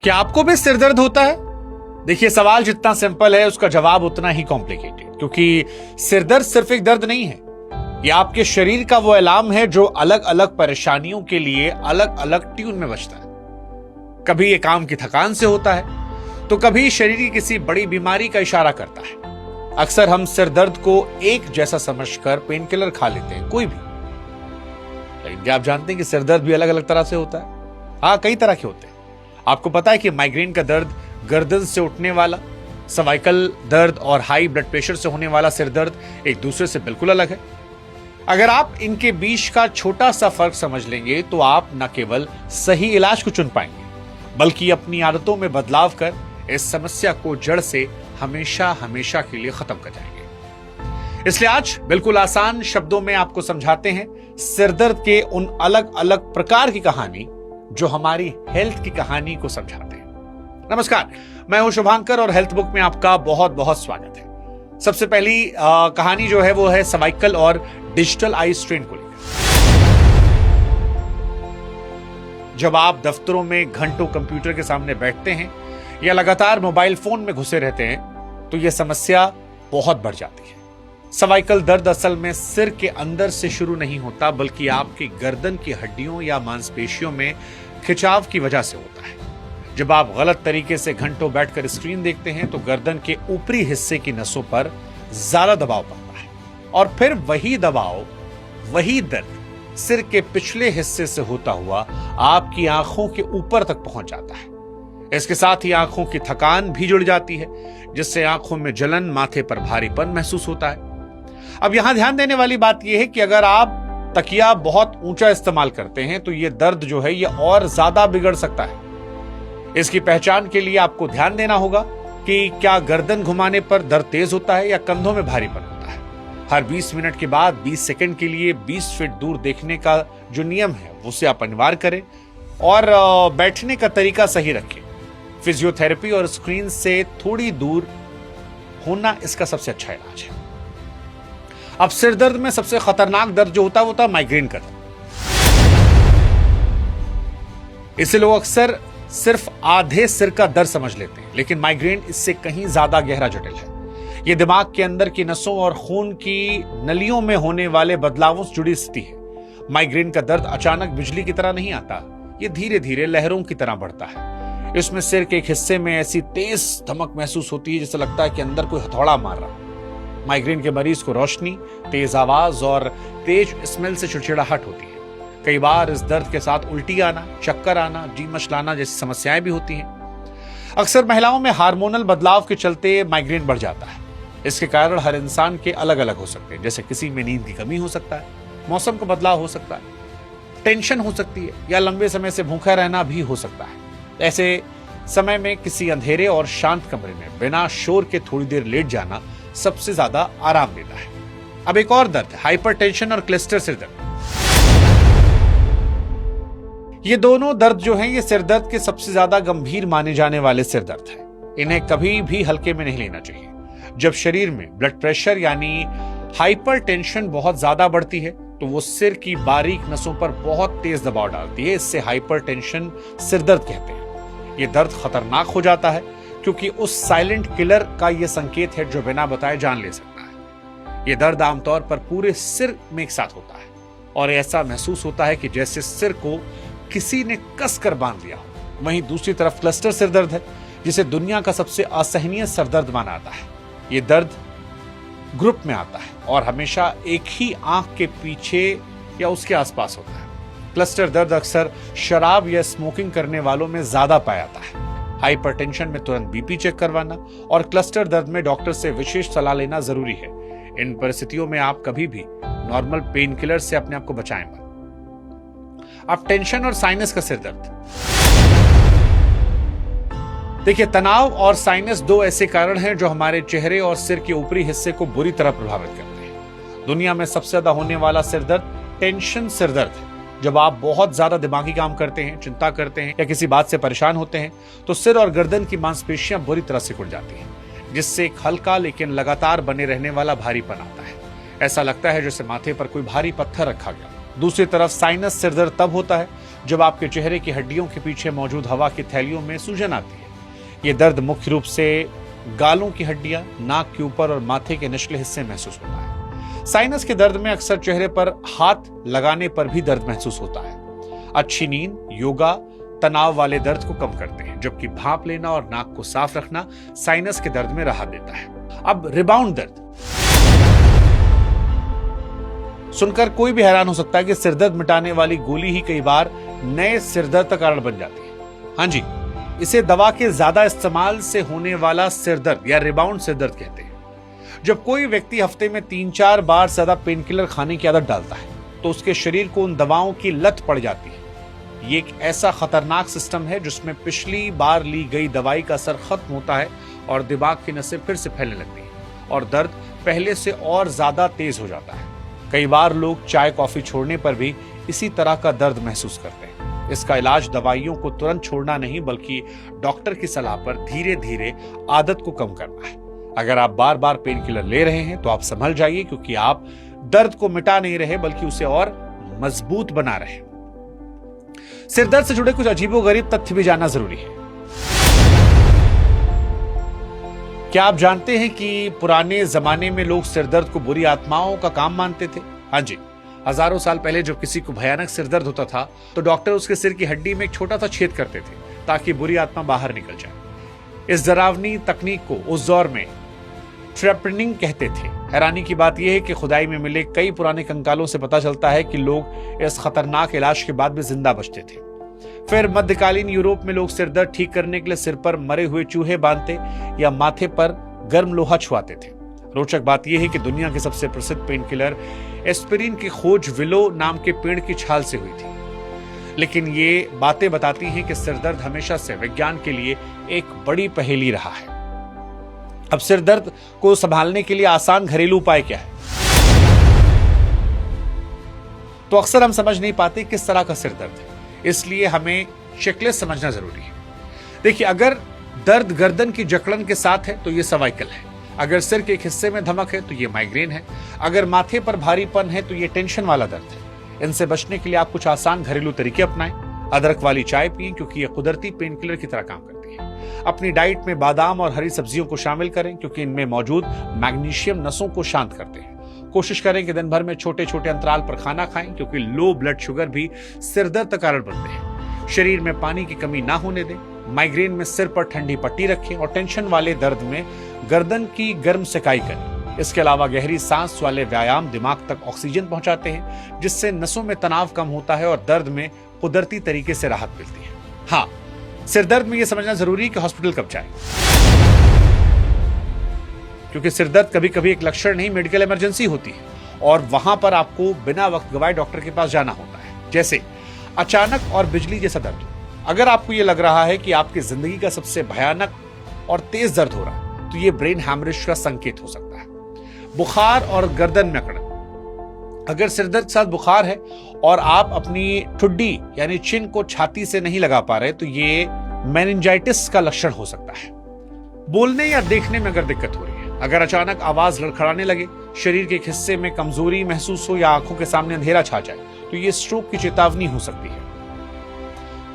क्या आपको भी सिर दर्द होता है? देखिए, सवाल जितना सिंपल है उसका जवाब उतना ही कॉम्प्लिकेटेड, क्योंकि सिर दर्द सिर्फ एक दर्द नहीं है। यह आपके शरीर का वो अलार्म है जो अलग अलग परेशानियों के लिए अलग अलग ट्यून में बजता है। कभी ये काम की थकान से होता है तो कभी शरीर की किसी बड़ी बीमारी का इशारा करता है। अक्सर हम सिर दर्द को एक जैसा समझकर पेन किलर खा लेते हैं, कोई भी। लेकिन क्या आप जानते हैं कि सिर दर्द भी अलग अलग तरह से होता है? हाँ, कई तरह के होते हैं। आपको पता है कि माइग्रेन का दर्द गर्दन से उठने वाला, सर्वाइकल दर्द और हाई ब्लड प्रेशर से होने वाला सिर दर्द एक दूसरे से बिल्कुल अलग है। अगर आप इनके बीच का छोटा सा फर्क समझ लेंगे तो आप न केवल सही इलाज को चुन पाएंगे, बल्कि अपनी आदतों में बदलाव कर इस समस्या को जड़ से हमेशा हमेशा के लिए खत्म कर जाएंगे। इसलिए आज बिल्कुल आसान शब्दों में आपको समझाते हैं सिर दर्द के उन अलग अलग प्रकार की कहानी जो हमारी हेल्थ की कहानी को समझाते हैं। नमस्कार, मैं हूं शुभांकर और हेल्थ बुक में आपका बहुत बहुत स्वागत है। सबसे पहली कहानी जो है वो है सर्वाइकल और डिजिटल आई स्ट्रेन को लेकर। जब आप दफ्तरों में घंटों कंप्यूटर के सामने बैठते हैं या लगातार मोबाइल फोन में घुसे रहते हैं तो यह समस्या बहुत बढ़ जाती है। सर्वाइकल दर्द असल में सिर के अंदर से शुरू नहीं होता, बल्कि आपकी गर्दन की हड्डियों या मांसपेशियों में खिंचाव की वजह से होता है। जब आप गलत तरीके से घंटों बैठकर स्क्रीन देखते हैं तो गर्दन के ऊपरी हिस्से की नसों पर ज्यादा दबाव पड़ता है और फिर वही दबाव, वही दर्द सिर के पिछले हिस्से से होता हुआ आपकी आंखों के ऊपर तक पहुंच जाता है। इसके साथ ही आंखों की थकान भी जुड़ जाती है, जिससे आंखों में जलन, माथे पर भारीपन महसूस होता है। अब यहां ध्यान देने वाली बात यह है कि अगर आप तकिया बहुत ऊंचा इस्तेमाल करते हैं तो यह दर्द जो है यह और ज्यादा बिगड़ सकता है। इसकी पहचान के लिए आपको ध्यान देना होगा कि क्या गर्दन घुमाने पर दर्द तेज होता है या कंधों में भारीपन होता है। हर 20 मिनट के बाद 20 सेकंड के लिए 20 फीट दूर देखने का जो नियम है उसे आप अनिवार्य करें और बैठने का तरीका सही रखें। फिजियोथेरेपी और स्क्रीन से थोड़ी दूर होना इसका सबसे अच्छा इलाज है। अब सिर दर्द में सबसे खतरनाक दर्द जो होता है वो होता है माइग्रेन का दर्द। इसे लोग अक्सर सिर्फ आधे सिर का दर्द समझ लेते हैं, लेकिन माइग्रेन इससे कहीं ज्यादा गहरा जटिल है। यह दिमाग के अंदर की नसों और खून की नलियों में होने वाले बदलावों से जुड़ी स्थिति है। माइग्रेन का दर्द अचानक बिजली की तरह नहीं आता, यह धीरे धीरे लहरों की तरह बढ़ता है। इसमें सिर के एक हिस्से में ऐसी तेज धमक महसूस होती है जैसे लगता है कि अंदर कोई हथौड़ा मार रहा। माइग्रेन के मरीज को रोशनी, तेज आवाज और तेज स्मेल से चिड़चिड़ाहट होती है। कई बार इस दर्द के साथ उल्टी आना, चक्कर आना, जी मचलाना जैसी समस्याएं भी होती हैं। अक्सर महिलाओं में हार्मोनल बदलाव के चलते माइग्रेन बढ़ जाता है। इसके कारण हर इंसान के अलग अलग हो सकते हैं, जैसे किसी में नींद की कमी हो सकता है, मौसम का बदलाव हो सकता है, टेंशन हो सकती है या लंबे समय से भूखा रहना भी हो सकता है। ऐसे समय में किसी अंधेरे और शांत कमरे में बिना शोर के थोड़ी देर लेट जाना सबसे ज्यादा आराम देता है। अब एक और दर्द है हाइपरटेंशन और क्लस्टर सिर दर्द। ये दोनों दर्द जो हैं ये सिर दर्द के सबसे ज्यादा गंभीर माने जाने वाले सिर दर्द हैं। इन्हें कभी भी हल्के में नहीं लेना चाहिए। जब शरीर में ब्लड प्रेशर यानी हाइपरटेंशन बहुत ज्यादा बढ़ती है तो वो सिर की बारीक नसों पर बहुत तेज दबाव डालती है। इससे हाइपरटेंशन सिर दर्द कहते हैं। ये दर्द खतरनाक हो जाता है क्योंकि उस साइलेंट किलर का यह संकेत है जो बिना बताए जान ले सकता है। यह दर्द आमतौर पर पूरे सिर में एक साथ होता है और ऐसा महसूस होता है कि जैसे सिर को किसी ने कसकर बांध लिया हो। वहीं दूसरी तरफ क्लस्टर सिर दर्द है, जिसे दुनिया का सबसे असहनीय सिर दर्द माना जाता है। यह दर्द ग्रुप में आता है और हमेशा एक ही आंख के पीछे या उसके आसपास होता है। क्लस्टर दर्द अक्सर शराब या स्मोकिंग करने वालों में ज्यादा पाया जाता है। हाइपरटेंशन में तुरंत बीपी चेक करवाना और क्लस्टर दर्द में डॉक्टर से विशेष सलाह लेना जरूरी है। इन परिस्थितियों में आप कभी भी नॉर्मल पेन किलर से अपने आप को बचाएं मत। अब टेंशन और साइनस का सिर दर्द। देखिए, तनाव और साइनस दो ऐसे कारण हैं जो हमारे चेहरे और सिर के ऊपरी हिस्से को बुरी तरह प्रभावित करते हैं। दुनिया में सबसे ज्यादा होने वाला सिर दर्द टेंशन सिर दर्द है। जब आप बहुत ज्यादा दिमागी काम करते हैं, चिंता करते हैं या किसी बात से परेशान होते हैं तो सिर और गर्दन की मांसपेशियां बुरी तरह से खुल जाती हैं, जिससे एक हल्का लेकिन लगातार बने रहने वाला भारीपन आता है। ऐसा लगता है जैसे माथे पर कोई भारी पत्थर रखा गया। दूसरी तरफ साइनस सिर दर्द तब होता है जब आपके चेहरे की हड्डियों के पीछे मौजूद हवा की थैलियों में सूजन आती है। ये दर्द मुख्य रूप से गालों की हड्डियां, नाक के ऊपर और माथे के निचले हिस्से में महसूस होता है। साइनस के दर्द में अक्सर चेहरे पर हाथ लगाने पर भी दर्द महसूस होता है। अच्छी नींद, योगा तनाव वाले दर्द को कम करते हैं, जबकि भाप लेना और नाक को साफ रखना साइनस के दर्द में राहत देता है। अब रिबाउंड दर्द सुनकर कोई भी हैरान हो सकता है कि सिरदर्द मिटाने वाली गोली ही कई बार नए सिरदर्द का कारण बन जाती है। हाँ जी, इसे दवा के ज्यादा इस्तेमाल से होने वाला सिरदर्द या रिबाउंड सिरदर्द कहते हैं। जब कोई व्यक्ति हफ्ते में 3-4 बार ज्यादा पेन किलर खाने की आदत डालता है तो उसके शरीर को उन दवाओं की लत पड़ जाती है। ये एक ऐसा खतरनाक सिस्टम है जिसमें पिछली बार ली गई दवाई का असर खत्म होता है और दिमाग की नसें फिर से फैलने लगती हैं और दर्द पहले से और ज्यादा तेज हो जाता है। कई बार लोग चाय कॉफी छोड़ने पर भी इसी तरह का दर्द महसूस करते हैं। इसका इलाज दवाइयों को तुरंत छोड़ना नहीं, बल्कि डॉक्टर की सलाह पर धीरे धीरे आदत को कम करना है। अगर आप बार बार पेन किलर ले रहे हैं तो आप संभल जाइए, क्योंकि आप दर्द को मिटा नहीं रहे बल्कि उसे और मजबूत बना रहे हैं। सिरदर्द से जुड़े कुछ अजीबोगरीब तथ्य भी जानना जरूरी है। क्या आप जानते हैं कि पुराने जमाने में लोग सिरदर्द को बुरी आत्माओं का काम मानते थे? हाँ जी, हजारों साल पहले जब किसी को भयानक सिरदर्द होता था तो डॉक्टर उसके सिर की हड्डी में एक छोटा सा छेद करते थे ताकि बुरी आत्मा बाहर निकल जाए। इस डरावनी तकनीक को उस दौर में ट्रैपनिंग कहते थे। हैरानी की बात यह है कि खुदाई में मिले कई पुराने कंकालों से पता चलता है कि लोग इस खतरनाक इलाज के बाद भी जिंदा बचते थे। फिर मध्यकालीन यूरोप में लोग सिरदर्द ठीक करने के लिए सिर पर मरे हुए चूहे बांधते या माथे पर गर्म लोहा छुआते थे। रोचक बात यह है कि दुनिया की सबसे प्रसिद्ध पेन किलर एस्पिरिन की खोज विलो नाम के पेड़ की छाल से हुई थी। लेकिन ये बातें बताती हैं कि सिरदर्द हमेशा से विज्ञान के लिए एक बड़ी पहेली रहा है। अब सिरदर्द को संभालने के लिए आसान घरेलू उपाय क्या है? तो अक्सर हम समझ नहीं पाते किस तरह का सिरदर्द है, इसलिए हमें चेकलिस्ट समझना जरूरी है। देखिए, अगर दर्द गर्दन की जकड़न के साथ है तो यह सर्वाइकल है। अगर सिर के एक हिस्से में धमक है तो ये माइग्रेन है। अगर माथे पर भारीपन है तो ये टेंशन वाला दर्द है। इनसे बचने के लिए आप कुछ आसान घरेलू तरीके अपनाएं। अदरक वाली चाय पिएं, क्योंकि ये कुदरती पेन किलर की तरह काम करती है। अपनी डाइट में बादाम और हरी सब्जियों को शामिल करें, क्योंकि इनमें मौजूद मैग्नीशियम नसों को शांत करते हैं। कोशिश करें कि दिन भर में छोटे छोटे अंतराल पर खाना खाएं, क्योंकि लो ब्लड शुगर भी सिरदर्द का कारण बनते हैं। शरीर में पानी की कमी ना होने दें। माइग्रेन में सिर पर ठंडी पट्टी रखें और टेंशन वाले दर्द में गर्दन की गर्म सिकाई करें। इसके अलावा गहरी सांस वाले व्यायाम दिमाग तक ऑक्सीजन पहुंचाते हैं, जिससे नसों में तनाव कम होता है और दर्द में कुदरती तरीके से राहत मिलती है। हाँ, सिरदर्द में यह समझना जरूरी है कि हॉस्पिटल कब जाएं, क्योंकि सिरदर्द कभी कभी एक लक्षण नहीं, मेडिकल इमरजेंसी होती है और वहां पर आपको बिना वक्त गवाए डॉक्टर के पास जाना होता है। जैसे अचानक और बिजली जैसा दर्द। अगर आपको यह लग रहा है कि आपकी जिंदगी का सबसे भयानक और तेज दर्द हो रहा है तो यह ब्रेन हैमरेज का संकेत हो सकता है। बुखार और गर्दन में अकड़न। अगर सिरदर्द के साथ बुखार है और आप अपनी ठुड्डी यानी चिन को छाती से नहीं लगा पा रहे तो ये मेनिंजाइटिस का लक्षण हो सकता है। बोलने या देखने में अगर दिक्कत हो रही है, अगर अचानक आवाज लड़खड़ाने लगे, शरीर के एक हिस्से में कमजोरी महसूस हो या आंखों के सामने अंधेरा छा जाए तो ये स्ट्रोक की चेतावनी हो सकती है।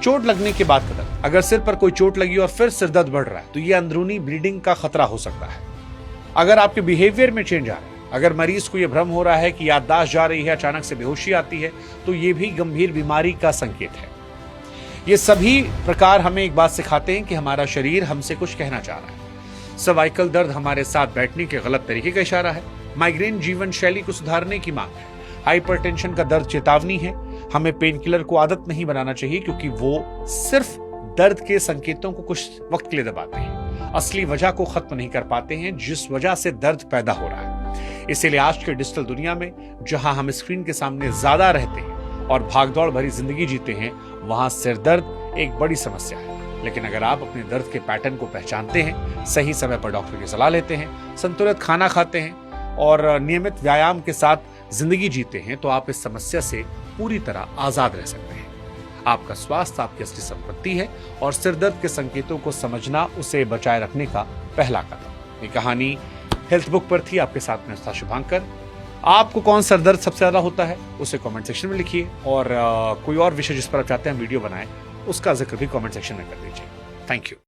चोट लगने के बाद का दर्द। अगर सिर पर कोई चोट लगी और फिर सिर दर्द बढ़ रहा है तो यह अंदरूनी ब्लीडिंग का खतरा हो सकता है। अगर आपके बिहेवियर में चेंज आ रहा है, अगर मरीज को यह भ्रम हो रहा है कि याददाश्त जा रही है, अचानक से बेहोशी आती है, तो यह भी गंभीर बीमारी का संकेत है। ये सभी प्रकार हमें एक बात सिखाते हैं कि हमारा शरीर हमसे कुछ कहना चाह रहा है। सर्वाइकल दर्द हमारे साथ बैठने के गलत तरीके का इशारा है। माइग्रेन जीवन शैली को सुधारने की मांग है। हाइपरटेंशन का दर्द चेतावनी है। हमें पेन किलर को आदत नहीं बनाना चाहिए, क्योंकि वो सिर्फ दर्द के संकेतों को कुछ वक्त के लिए दबाते हैं, असली वजह को खत्म नहीं कर पाते हैं जिस वजह से दर्द पैदा हो रहा है। इसीलिए आज के डिजिटल दुनिया में जहां हम स्क्रीन के सामने ज्यादा रहते हैं और भागदौड़ भरी जिंदगी जीते हैं, वहां सिर दर्द एक बड़ी समस्या है। लेकिन अगर आप अपने दर्द के पैटर्न को पहचानते हैं, सही समय पर डॉक्टर की सलाह लेते हैं, संतुलित खाना खाते हैं और नियमित व्यायाम के साथ जिंदगी जीते हैं, तो आप इस समस्या से पूरी तरह आजाद रह सकते हैं। आपका स्वास्थ्य आपकी असली संपत्ति है और सिरदर्द के संकेतों को समझना उसे बचाए रखने का पहला कदम। ये कहानी हेल्थ बुक पर थी। आपके साथ में था शुभांकर। आपको कौन सर दर्द सबसे ज्यादा होता है उसे कमेंट सेक्शन में लिखिए, और कोई और विषय जिस पर आप चाहते हैं वीडियो बनाएं उसका जिक्र भी कमेंट सेक्शन में कर दीजिए। Thank you.